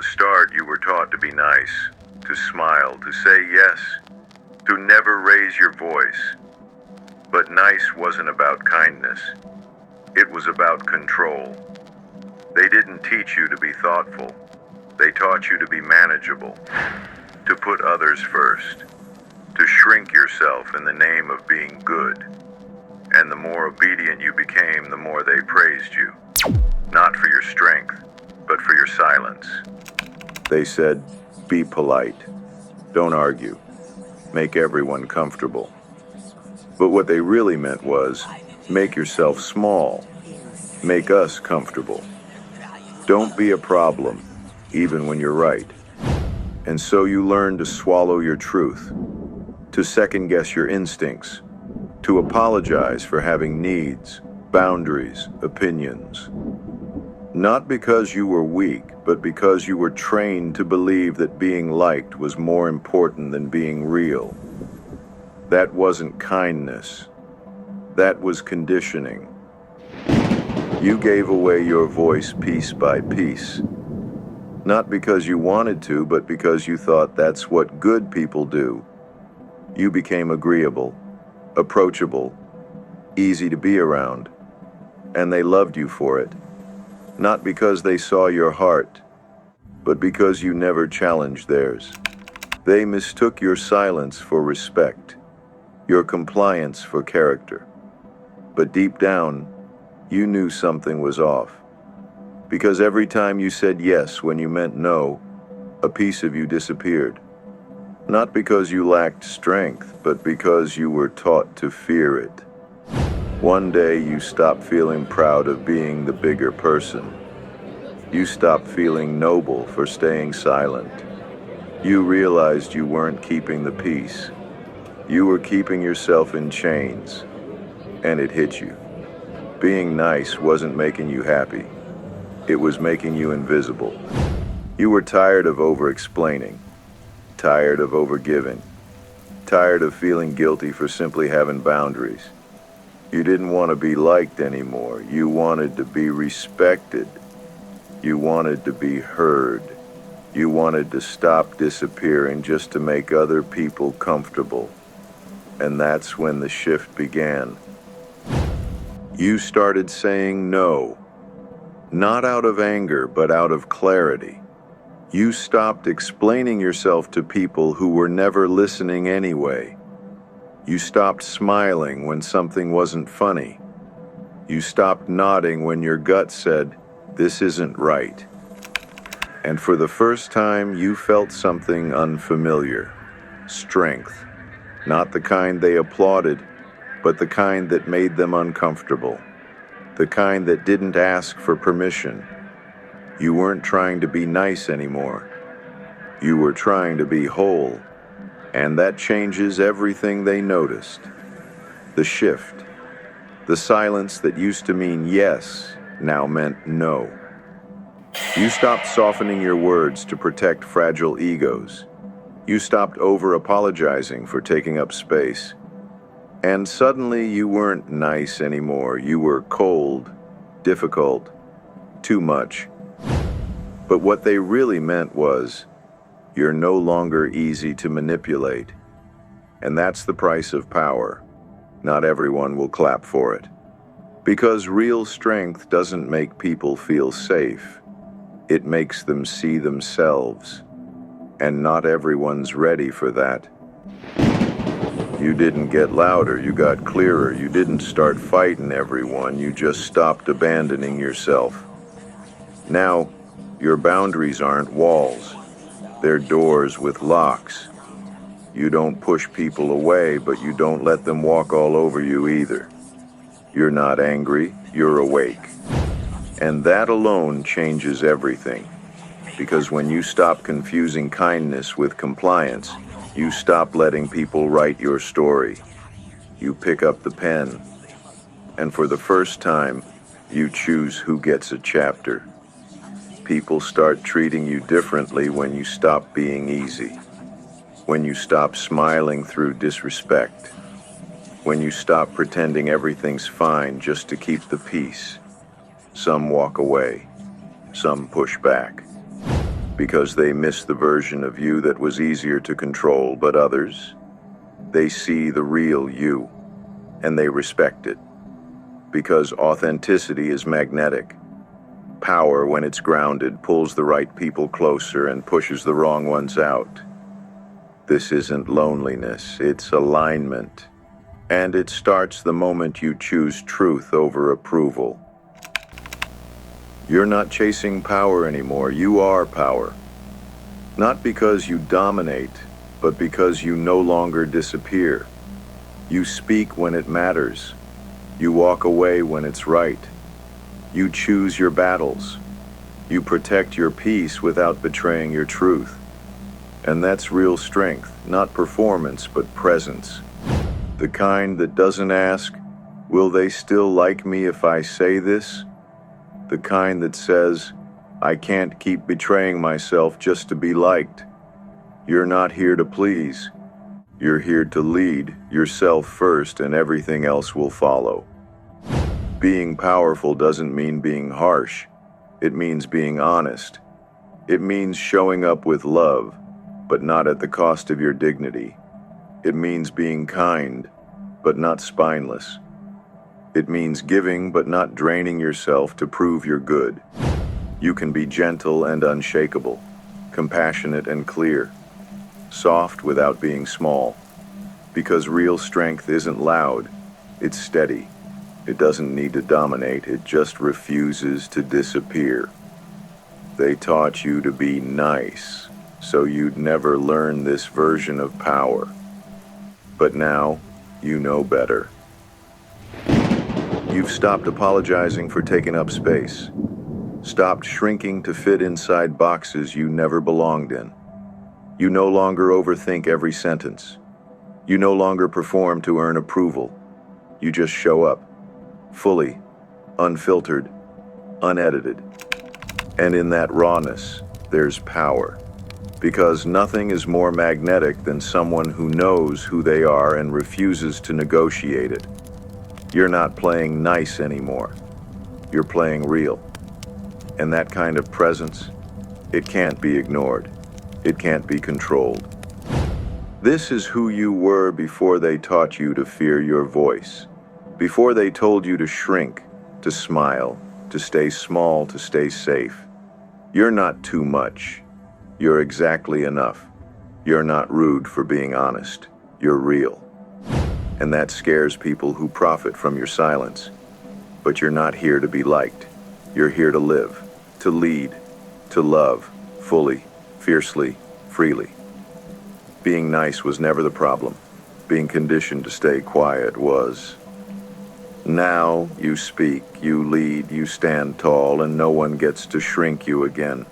the start, you were taught to be nice, to smile, to say yes, to never raise your voice. But nice wasn't about kindness. It was about control. They didn't teach you to be thoughtful. They taught you to be manageable, to put others first, to shrink yourself in the name of being good. And the more obedient you became, the more they praised you. Not for your strength, but for your silence. They said, be polite. Don't argue. Make everyone comfortable. But what they really meant was, make yourself small. Make us comfortable. Don't be a problem, even when you're right. And so you learn to swallow your truth, to second-guess your instincts, to apologize for having needs, boundaries, opinions. Not because you were weak, but because you were trained to believe that being liked was more important than being real. That wasn't kindness. That was conditioning. You gave away your voice piece by piece. Not because you wanted to, but because you thought that's what good people do. You became agreeable, approachable, easy to be around, and they loved you for it. Not because they saw your heart, but because you never challenged theirs. They mistook your silence for respect, your compliance for character. But deep down, you knew something was off. Because every time you said yes when you meant no, a piece of you disappeared. Not because you lacked strength, but because you were taught to fear it. One day you stopped feeling proud of being the bigger person. You stopped feeling noble for staying silent. You realized you weren't keeping the peace. You were keeping yourself in chains, and it hit you. Being nice wasn't making you happy. It was making you invisible. You were tired of over-explaining, tired of over-giving, tired of feeling guilty for simply having boundaries. You didn't want to be liked anymore. You wanted to be respected. You wanted to be heard. You wanted to stop disappearing just to make other people comfortable. And that's when the shift began. You started saying no. Not out of anger, but out of clarity. You stopped explaining yourself to people who were never listening anyway. You stopped smiling when something wasn't funny. You stopped nodding when your gut said, this isn't right. And for the first time, you felt something unfamiliar. Strength. Not the kind they applauded, but the kind that made them uncomfortable. The kind that didn't ask for permission. You weren't trying to be nice anymore. You were trying to be whole. And that changes everything they noticed. The shift. The silence that used to mean yes now meant no. You stopped softening your words to protect fragile egos. You stopped over-apologizing for taking up space. And suddenly you weren't nice anymore. You were cold, difficult, too much. But what they really meant was, you're no longer easy to manipulate. And that's the price of power. Not everyone will clap for it. Because real strength doesn't make people feel safe. It makes them see themselves. And not everyone's ready for that. You didn't get louder, you got clearer. You didn't start fighting everyone, you just stopped abandoning yourself. Now, your boundaries aren't walls. They're doors with locks. You don't push people away, but you don't let them walk all over you either. You're not angry, you're awake. And that alone changes everything. Because when you stop confusing kindness with compliance, you stop letting people write your story. You pick up the pen. And for the first time, you choose who gets a chapter. People start treating you differently when you stop being easy. When you stop smiling through disrespect. When you stop pretending everything's fine just to keep the peace. Some walk away. Some push back. because they miss the version of you that was easier to control, but others, they see the real you, and they respect it. Because authenticity is magnetic. Power, when it's grounded, pulls the right people closer and pushes the wrong ones out. This isn't loneliness, it's alignment. And it starts the moment you choose truth over approval. You're not chasing power anymore, you are power. Not because you dominate, but because you no longer disappear. You speak when it matters. You walk away when it's right. You choose your battles. You protect your peace without betraying your truth. And that's real strength, not performance, but presence. The kind that doesn't ask, will they still like me if I say this? The kind that says, I can't keep betraying myself just to be liked. You're not here to please. You're here to lead yourself first, and everything else will follow. Being powerful doesn't mean being harsh. It means being honest. It means showing up with love, but not at the cost of your dignity. It means being kind, but not spineless. It means giving, but not draining yourself to prove you're good. You can be gentle and unshakable, compassionate and clear, soft without being small. Because real strength isn't loud, it's steady. It doesn't need to dominate, it just refuses to disappear. They taught you to be nice, so you'd never learn this version of power. But now, you know better. You've stopped apologizing for taking up space. Stopped shrinking to fit inside boxes you never belonged in. You no longer overthink every sentence. You no longer perform to earn approval. You just show up. Fully, unfiltered, unedited. And in that rawness, there's power. Because nothing is more magnetic than someone who knows who they are and refuses to negotiate it. You're not playing nice anymore. You're playing real. And that kind of presence, it can't be ignored. It can't be controlled. This is who you were before they taught you to fear your voice. Before they told you to shrink, to smile, to stay small, to stay safe. You're not too much. You're exactly enough. You're not rude for being honest. You're real. And that scares people who profit from your silence. But you're not here to be liked. You're here to live, to lead, to love, fully, fiercely, freely. Being nice was never the problem. Being conditioned to stay quiet was. Now you speak, you lead, you stand tall, and no one gets to shrink you again.